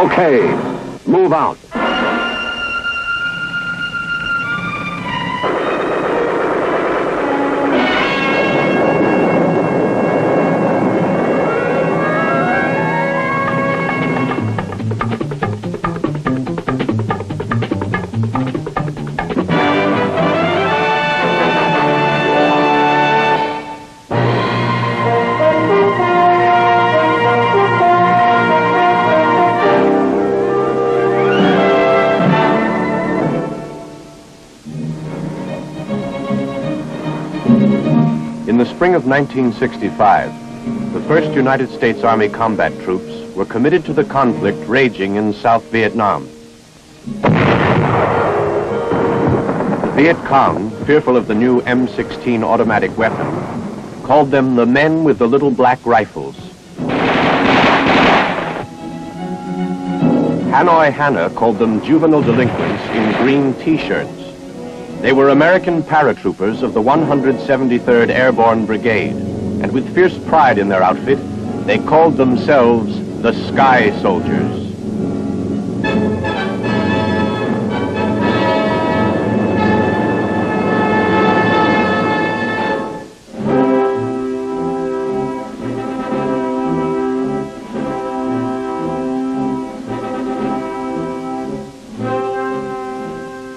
Okay, move out. In the spring of 1965, the 1st United States Army combat troops were committed to the conflict raging in South Vietnam. The Viet Cong, fearful of the new M16 automatic weapon, called them the men with the little black rifles. Hanoi Hanna called them juvenile delinquents in green T-shirts. They were American paratroopers of the 173rd Airborne Brigade, and with fierce pride in their outfit, they called themselves the Sky Soldiers.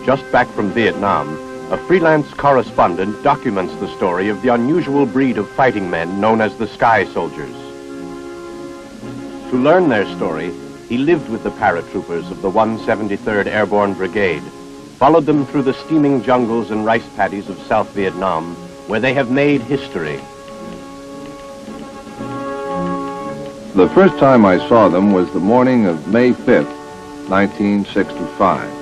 Just back from Vietnam, a freelance correspondent documents the story of the unusual breed of fighting men known as the Sky Soldiers. To learn their story, he lived with the paratroopers of the 173rd Airborne Brigade, followed them through the steaming jungles and rice paddies of South Vietnam, where they have made history. The first time I saw them was the morning of May 5th, 1965.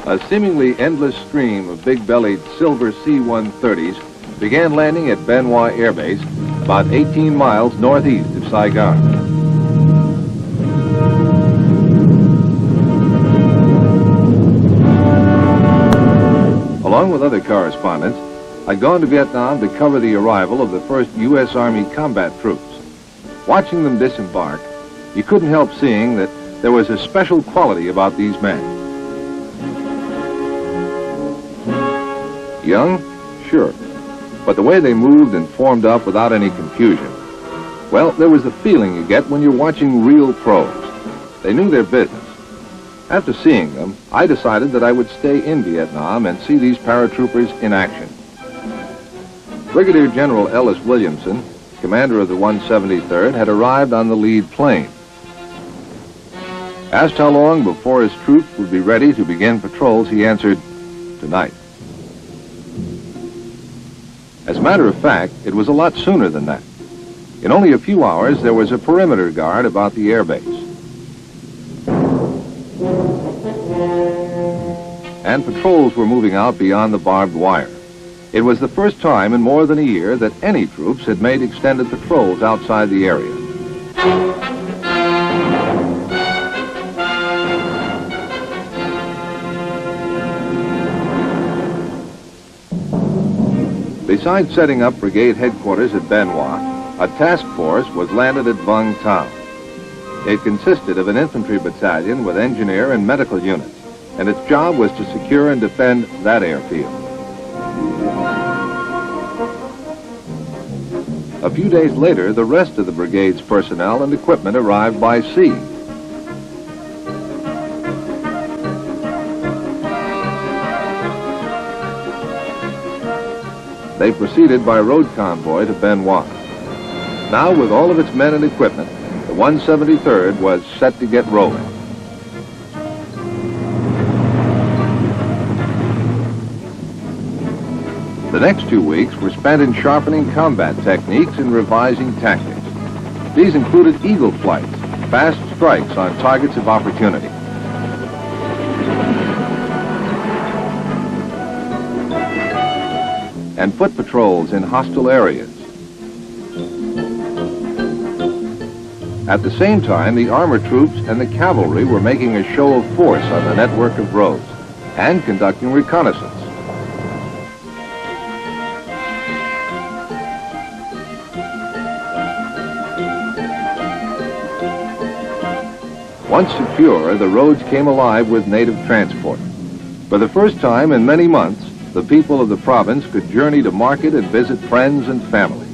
A seemingly endless stream of big-bellied silver C-130s began landing at Biên Hòa Air Base, about 18 miles northeast of Saigon. Along with other correspondents, I'd gone to Vietnam to cover the arrival of the first U.S. Army combat troops. Watching them disembark, you couldn't help seeing that there was a special quality about these men. Young? Sure. But the way they moved and formed up without any confusion. Well, there was the feeling you get when you're watching real pros. They knew their business. After seeing them, I decided that I would stay in Vietnam and see these paratroopers in action. Brigadier General Ellis Williamson, commander of the 173rd, had arrived on the lead plane. Asked how long before his troops would be ready to begin patrols, he answered, "Tonight." As a matter of fact, it was a lot sooner than that. In only a few hours, there was a perimeter guard about the airbase. And patrols were moving out beyond the barbed wire. It was the first time in more than a year that any troops had made extended patrols outside the area. Besides setting up brigade headquarters at Biên Hòa, a task force was landed at Vung town. It consisted of an infantry battalion with engineer and medical units, and its job was to secure and defend that airfield. A few days later, the rest of the brigade's personnel and equipment arrived by sea. They proceeded by road convoy to Biên Hòa. Now, with all of its men and equipment, the 173rd was set to get rolling. The next 2 weeks were spent in sharpening combat techniques and revising tactics. These included eagle flights, fast strikes on targets of opportunity. And foot patrols in hostile areas. At the same time, the armor troops and the cavalry were making a show of force on the network of roads and conducting reconnaissance. Once secure, the roads came alive with native transport. For the first time in many months, the people of the province could journey to market and visit friends and family.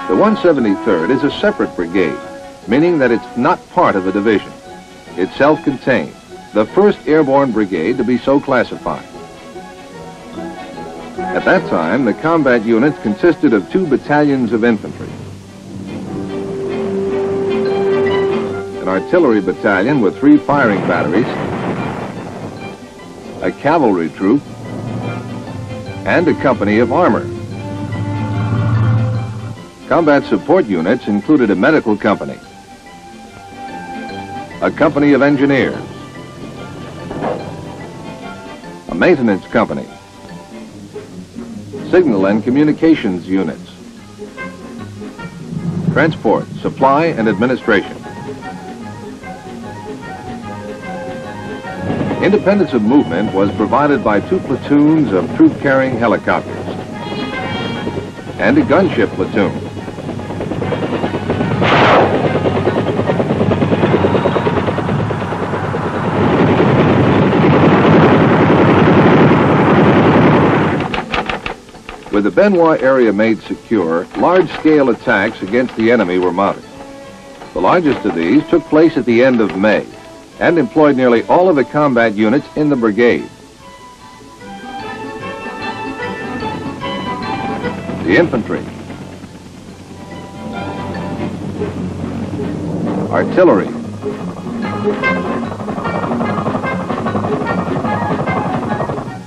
The 173rd is a separate brigade, meaning that it's not part of a division. It's self-contained, the first Airborne Brigade to be so classified. At that time, the combat units consisted of 2 battalions of infantry, an artillery battalion with 3 firing batteries, a cavalry troop, and a company of armor. Combat support units included a medical company, a company of engineers, a maintenance company, signal and communications units, transport, supply, and administration. Independence of movement was provided by 2 platoons of troop-carrying helicopters and a gunship platoon. With the Biên area made secure, large-scale attacks against the enemy were mounted. The largest of these took place at the end of May and employed nearly all of the combat units in the brigade. The infantry, artillery,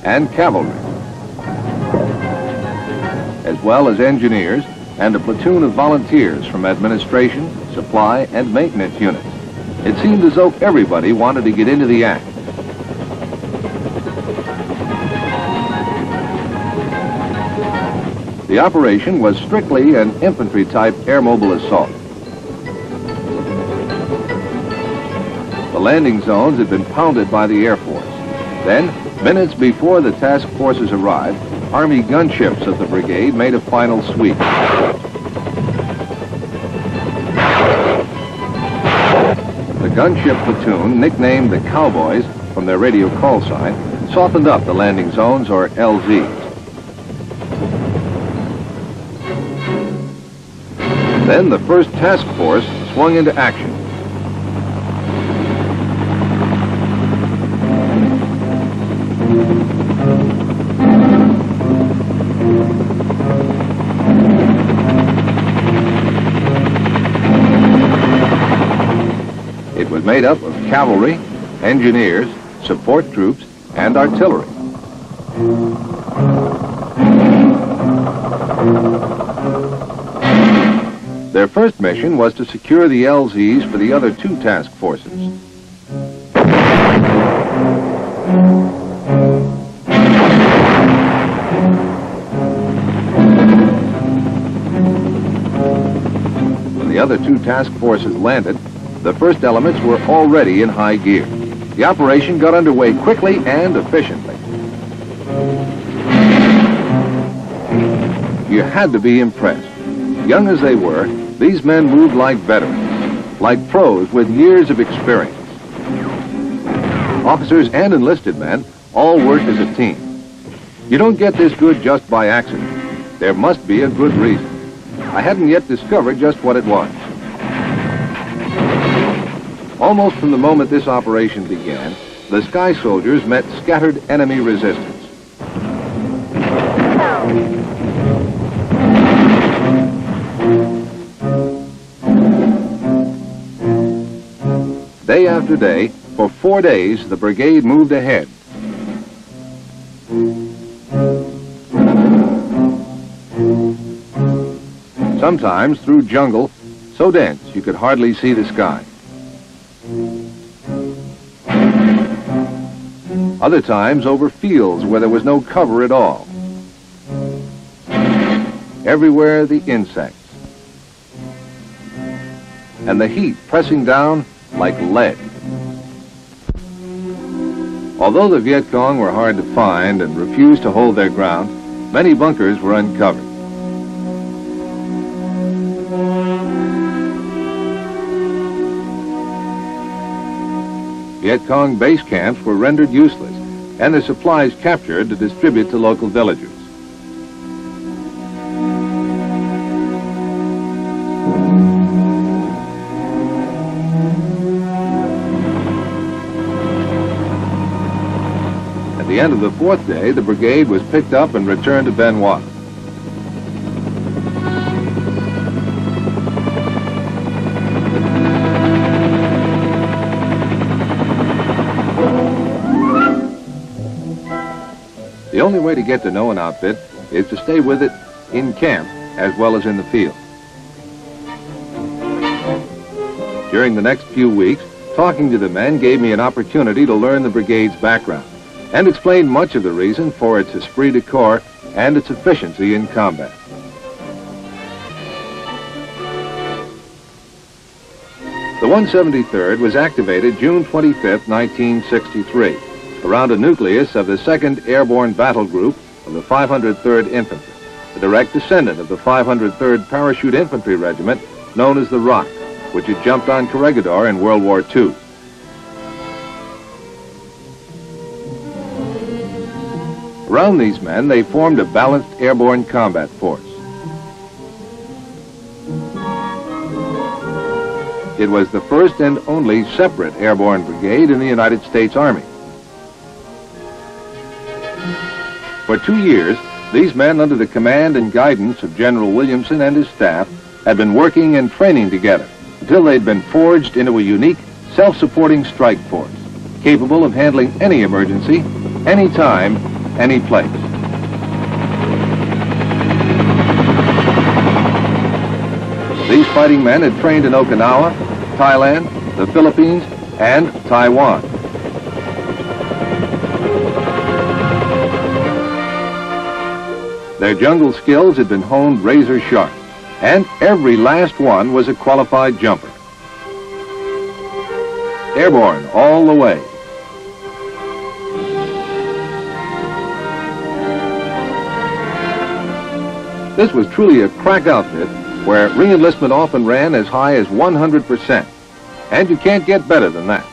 and cavalry, as well as engineers and a platoon of volunteers from administration, supply, and maintenance units. It seemed as though everybody wanted to get into the act. The operation was strictly an infantry-type air mobile assault. The landing zones had been pounded by the Air Force. Then, minutes before the task forces arrived, Army gunships of the brigade made a final sweep. The gunship platoon, nicknamed the Cowboys from their radio call sign, softened up the landing zones, or LZs. Then the first task force swung into action. It was made up of cavalry, engineers, support troops, and artillery. Their first mission was to secure the LZs for the other 2 task forces. When the other 2 task forces landed, the first elements were already in high gear. The operation got underway quickly and efficiently. You had to be impressed. Young as they were, these men moved like veterans, like pros with years of experience. Officers and enlisted men all worked as a team. You don't get this good just by accident. There must be a good reason. I hadn't yet discovered just what it was. Almost from the moment this operation began, the Sky Soldiers met scattered enemy resistance. Day after day, for 4 days, the brigade moved ahead. Sometimes through jungle so dense you could hardly see the sky. Other times over fields where there was no cover at all. everywhere the insects. And the heat pressing down like lead. Although the Viet Cong were hard to find and refused to hold their ground, many bunkers were uncovered. Viet Cong base camps were rendered useless and their supplies captured to distribute to local villagers. At the end of the fourth day, the brigade was picked up and returned to Biên Hòa. The only way to get to know an outfit is to stay with it in camp as well as in the field. During the next few weeks, talking to the men gave me an opportunity to learn the brigade's background and explained much of the reason for its esprit de corps and its efficiency in combat. The 173rd was activated June 25, 1963. Around a nucleus of the 2nd Airborne Battle Group of the 503rd Infantry, a direct descendant of the 503rd Parachute Infantry Regiment known as the Rock, which had jumped on Corregidor in World War II. Around these men, they formed a balanced airborne combat force. It was the first and only separate airborne brigade in the United States Army. For 2 years, these men, under the command and guidance of General Williamson and his staff, had been working and training together until they'd been forged into a unique, self-supporting strike force, capable of handling any emergency, any time, any place. These fighting men had trained in Okinawa, Thailand, the Philippines, and Taiwan. Their jungle skills had been honed razor sharp, and every last one was a qualified jumper. Airborne all the way. This was truly a crack outfit where re-enlistment often ran as high as 100%, and you can't get better than that.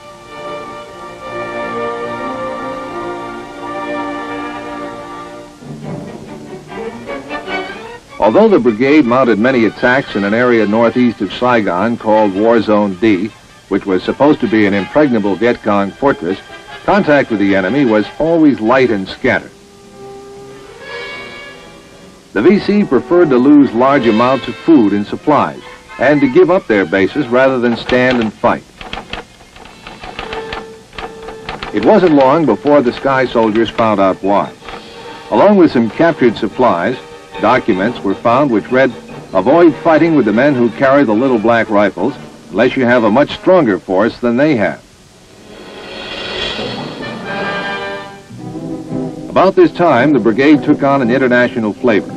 Although the brigade mounted many attacks in an area northeast of Saigon called War Zone D, which was supposed to be an impregnable Viet Cong fortress, contact with the enemy was always light and scattered. The VC preferred to lose large amounts of food and supplies and to give up their bases rather than stand and fight. It wasn't long before the Sky Soldiers found out why. Along with some captured supplies, documents were found which read, "Avoid fighting with the men who carry the little black rifles unless you have a much stronger force than they have." About this time, the brigade took on an international flavor.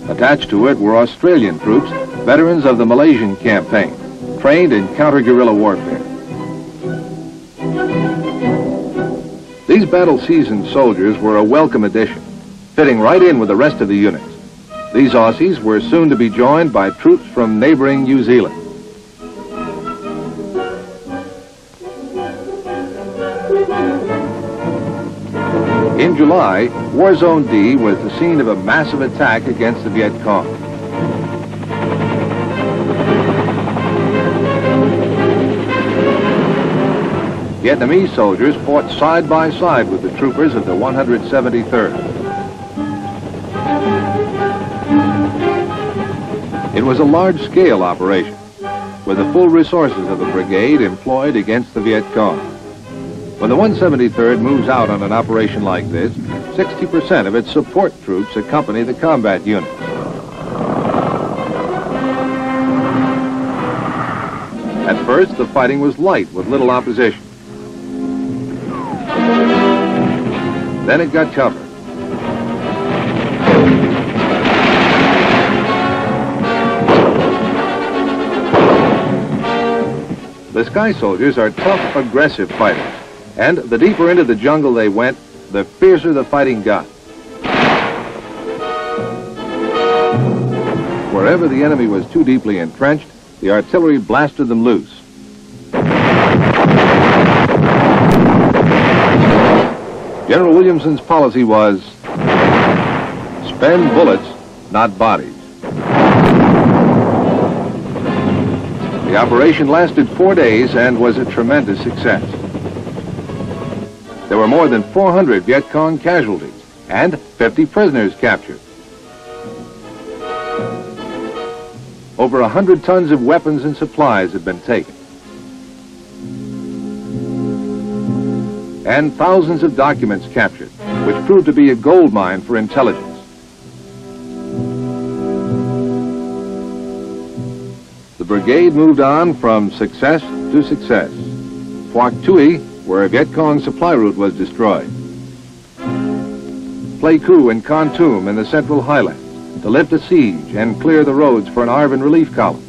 Attached to it were Australian troops, veterans of the Malaysian campaign, trained in counter-guerrilla warfare. These battle-seasoned soldiers were a welcome addition, fitting right in with the rest of the units. These Aussies were soon to be joined by troops from neighboring New Zealand. In July, War Zone D was the scene of a massive attack against the Viet Cong. Vietnamese soldiers fought side by side with the troopers of the 173rd. It was a large-scale operation, with the full resources of the brigade employed against the Viet Cong. When the 173rd moves out on an operation like this, 60% of its support troops accompany the combat units. At first, the fighting was light with little opposition. Then it got tougher. The Sky Soldiers are tough, aggressive fighters, and the deeper into the jungle they went, the fiercer the fighting got. Wherever the enemy was too deeply entrenched, the artillery blasted them loose. General Williamson's policy was spend bullets, not bodies. The operation lasted 4 days and was a tremendous success. There were more than 400 Viet Cong casualties and 50 prisoners captured. Over 100 tons of weapons and supplies had been taken. And thousands of documents captured, which proved to be a gold mine for intelligence. The brigade moved on from success to success. Phuoc Tuy, where a Viet Cong supply route was destroyed. Pleiku and Kon Tum in the Central Highlands to lift a siege and clear the roads for an ARVN relief column.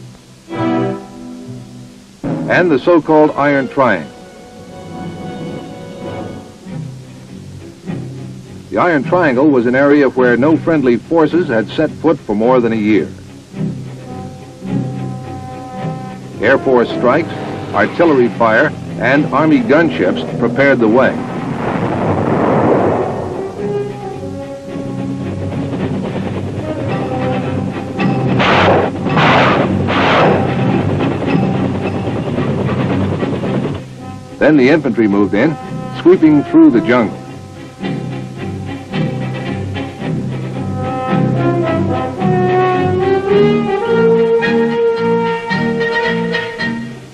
And the so-called Iron Triangle. The Iron Triangle was an area where no friendly forces had set foot for more than a year. Air Force strikes, artillery fire, and Army gunships prepared the way. Then the infantry moved in, sweeping through the jungle.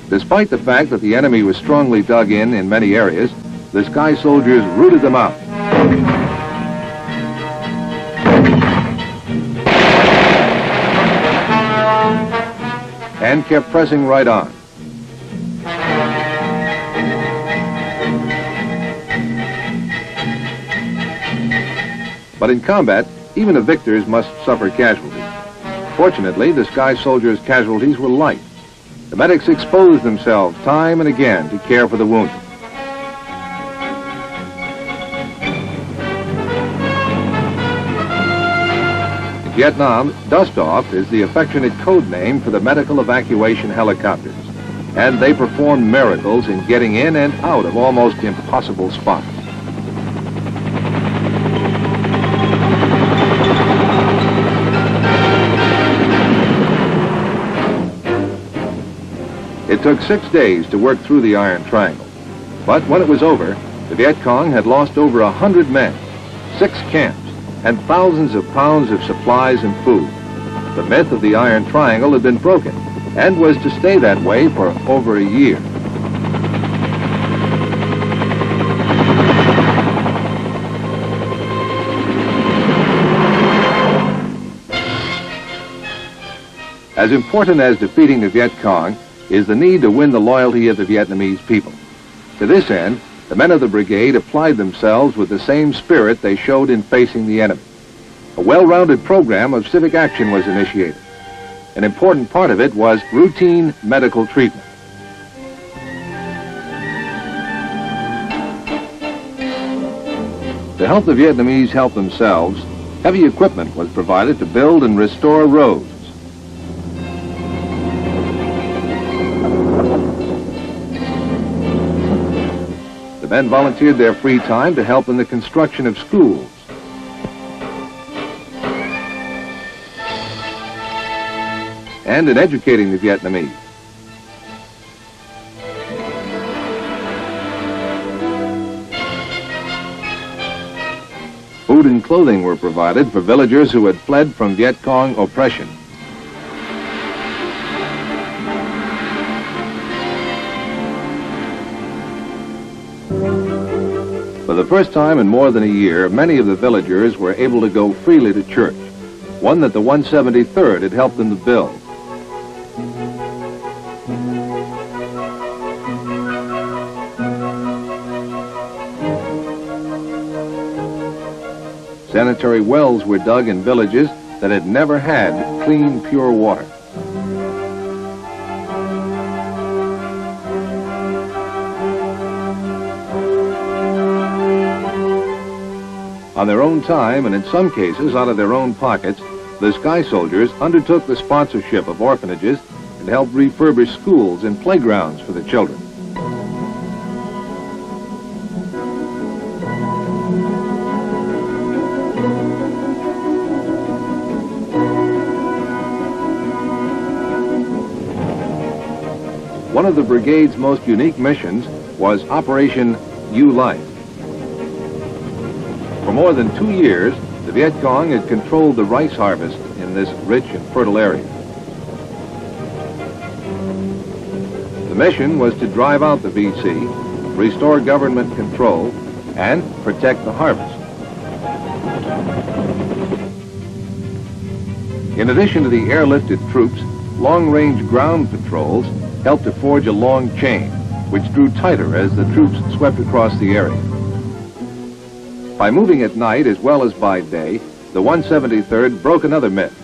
Despite the fact that the enemy was strongly dug in many areas, the Sky Soldiers rooted them out. And kept pressing right on. But in combat, even the victors must suffer casualties. Fortunately, the Sky Soldiers' casualties were light. The medics exposed themselves time and again to care for the wounded. In Vietnam, Dust-Off is the affectionate code name for the medical evacuation helicopters, and they perform miracles in getting in and out of almost impossible spots. It took 6 days to work through the Iron Triangle. But when it was over, the Viet Cong had lost over 100 men, 6 camps, and thousands of pounds of supplies and food. The myth of the Iron Triangle had been broken and was to stay that way for over a year. As important as defeating the Viet Cong is the need to win the loyalty of the Vietnamese people. To this end, the men of the brigade applied themselves with the same spirit they showed in facing the enemy. A well-rounded program of civic action was initiated. An important part of it was routine medical treatment. To help the Vietnamese help themselves, heavy equipment was provided to build and restore roads. The men volunteered their free time to help in the construction of schools. And in educating the Vietnamese. Food and clothing were provided for villagers who had fled from Viet Cong oppression. For the first time in more than a year, many of the villagers were able to go freely to church, one that the 173rd had helped them to build. Sanitary wells were dug in villages that had never had clean, pure water. On their own time, and in some cases out of their own pockets, the Sky Soldiers undertook the sponsorship of orphanages and helped refurbish schools and playgrounds for the children. One of the brigade's most unique missions was Operation U Life. For more than 2 years, the Viet Cong had controlled the rice harvest in this rich and fertile area. The mission was to drive out the VC, restore government control, and protect the harvest. In addition to the airlifted troops, long-range ground patrols helped to forge a long chain, which drew tighter as the troops swept across the area. By moving at night as well as by day, the 173rd broke another myth,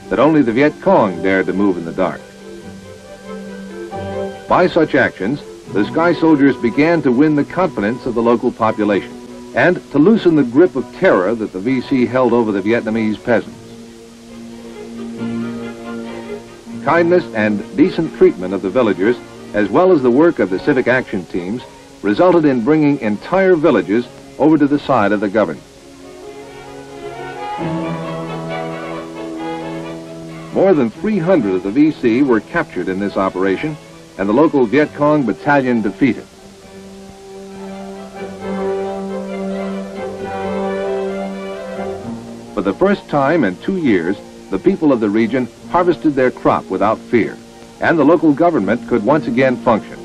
that only the Viet Cong dared to move in the dark. By such actions, the Sky Soldiers began to win the confidence of the local population and to loosen the grip of terror that the VC held over the Vietnamese peasants. Kindness and decent treatment of the villagers, as well as the work of the civic action teams, resulted in bringing entire villages over to the side of the government. More than 300 of the VC were captured in this operation, and the local Viet Cong battalion defeated. For the first time in 2 years, the people of the region harvested their crop without fear, and the local government could once again function.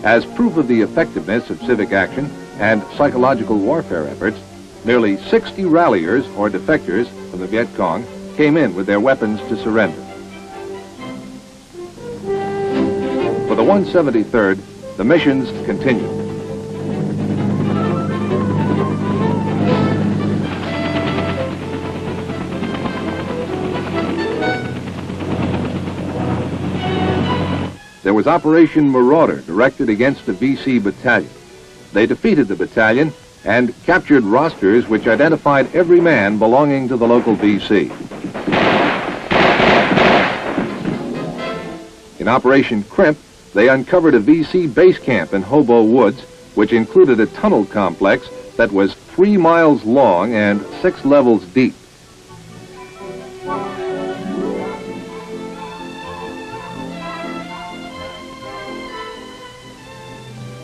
As proof of the effectiveness of civic action and psychological warfare efforts, nearly 60 ralliers or defectors from the Viet Cong came in with their weapons to surrender. For the 173rd, the missions continued. There was Operation Marauder, directed against the VC battalion. They defeated the battalion and captured rosters which identified every man belonging to the local VC. In Operation Crimp, they uncovered a VC base camp in Hobo Woods, which included a tunnel complex that was 3 miles long and 6 levels deep.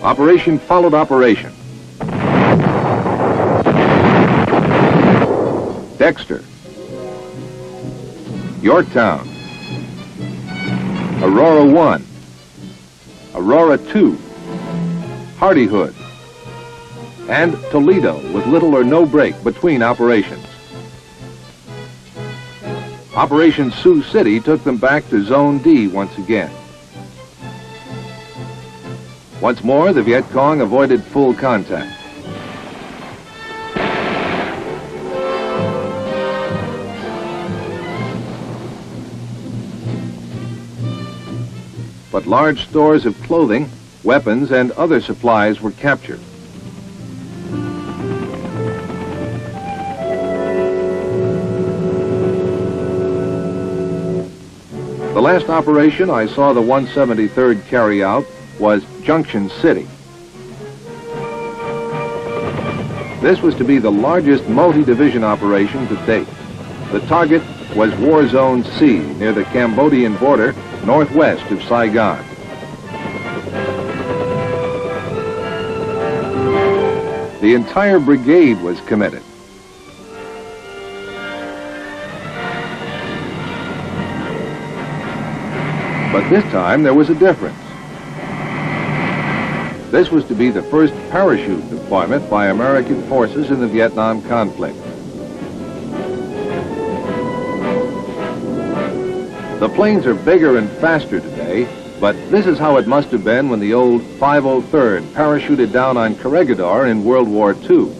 Operation followed operation. Dexter, Yorktown, Aurora 1, Aurora 2, Hardyhood, and Toledo with little or no break between operations. Operation Sioux City took them back to Zone D once again. Once more, the Viet Cong avoided full contact. But large stores of clothing, weapons, and other supplies were captured. The last operation I saw the 173rd carry out was Junction City. This was to be the largest multi-division operation to date. The target was War Zone C, near the Cambodian border, northwest of Saigon. The entire brigade was committed. But this time there was a difference. This was to be the first parachute deployment by American forces in the Vietnam conflict. The planes are bigger and faster today, but this is how it must have been when the old 503rd parachuted down on Corregidor in World War II.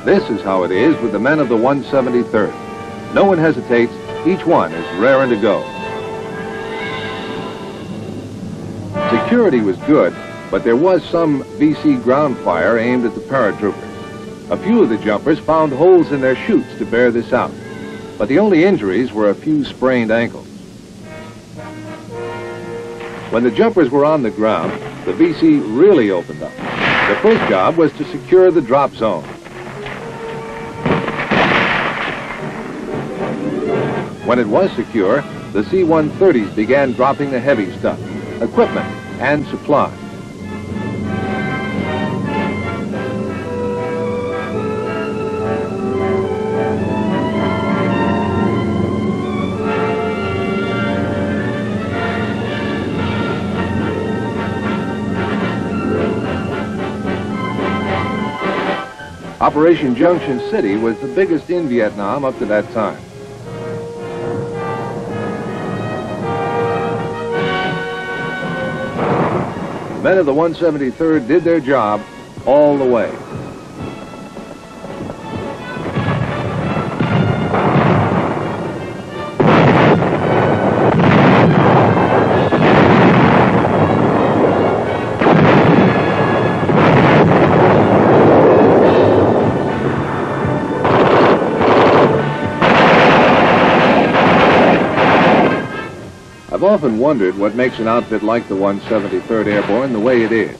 This is how it is with the men of the 173rd. No one hesitates, each one is raring to go. security was good, but there was some VC ground fire aimed at the paratroopers. A few of the jumpers found holes in their chutes to bear this out, but the only injuries were a few sprained ankles. When the jumpers were on the ground, the VC really opened up. The first job was to secure the drop zone. When it was secure, the C-130s began dropping the heavy stuff, equipment, and supplies. Operation Junction City was the biggest in Vietnam up to that time. Men of the 173rd did their job all the way. I've often wondered what makes an outfit like the 173rd Airborne the way it is.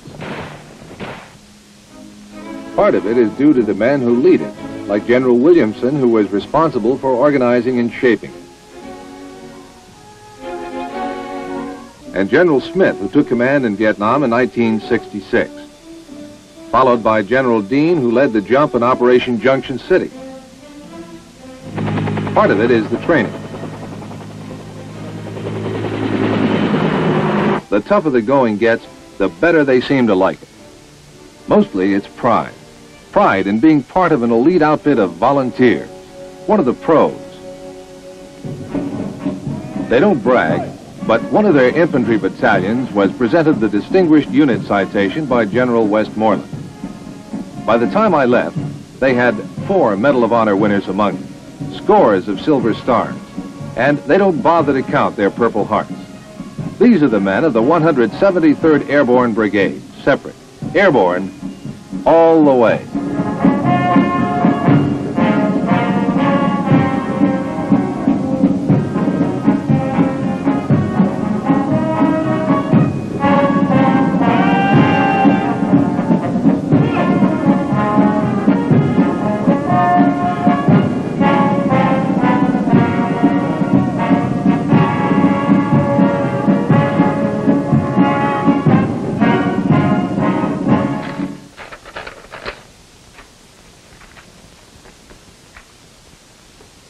Part of it is due to the men who lead it, like General Williamson, who was responsible for organizing and shaping it, and General Smith, who took command in Vietnam in 1966, followed by General Dean, who led the jump in Operation Junction City. Part of it is the training. The tougher the going gets, the better they seem to like it. Mostly it's pride. Pride in being part of an elite outfit of volunteers, one of the pros. They don't brag, but one of their infantry battalions was presented the Distinguished Unit Citation by General Westmoreland. By the time I left, they had 4 Medal of Honor winners among them, scores of Silver Stars, and they don't bother to count their Purple Hearts. These are the men of the 173rd Airborne Brigade, separate, airborne, all the way.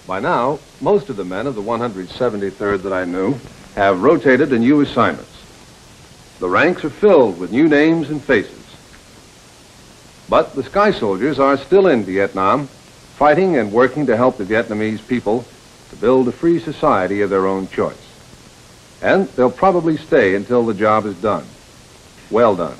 By now, most of the men of the 173rd that I knew have rotated to new assignments. The ranks are filled with new names and faces. But the Sky Soldiers are still in Vietnam, fighting and working to help the Vietnamese people to build a free society of their own choice. And they'll probably stay until the job is done. Well done.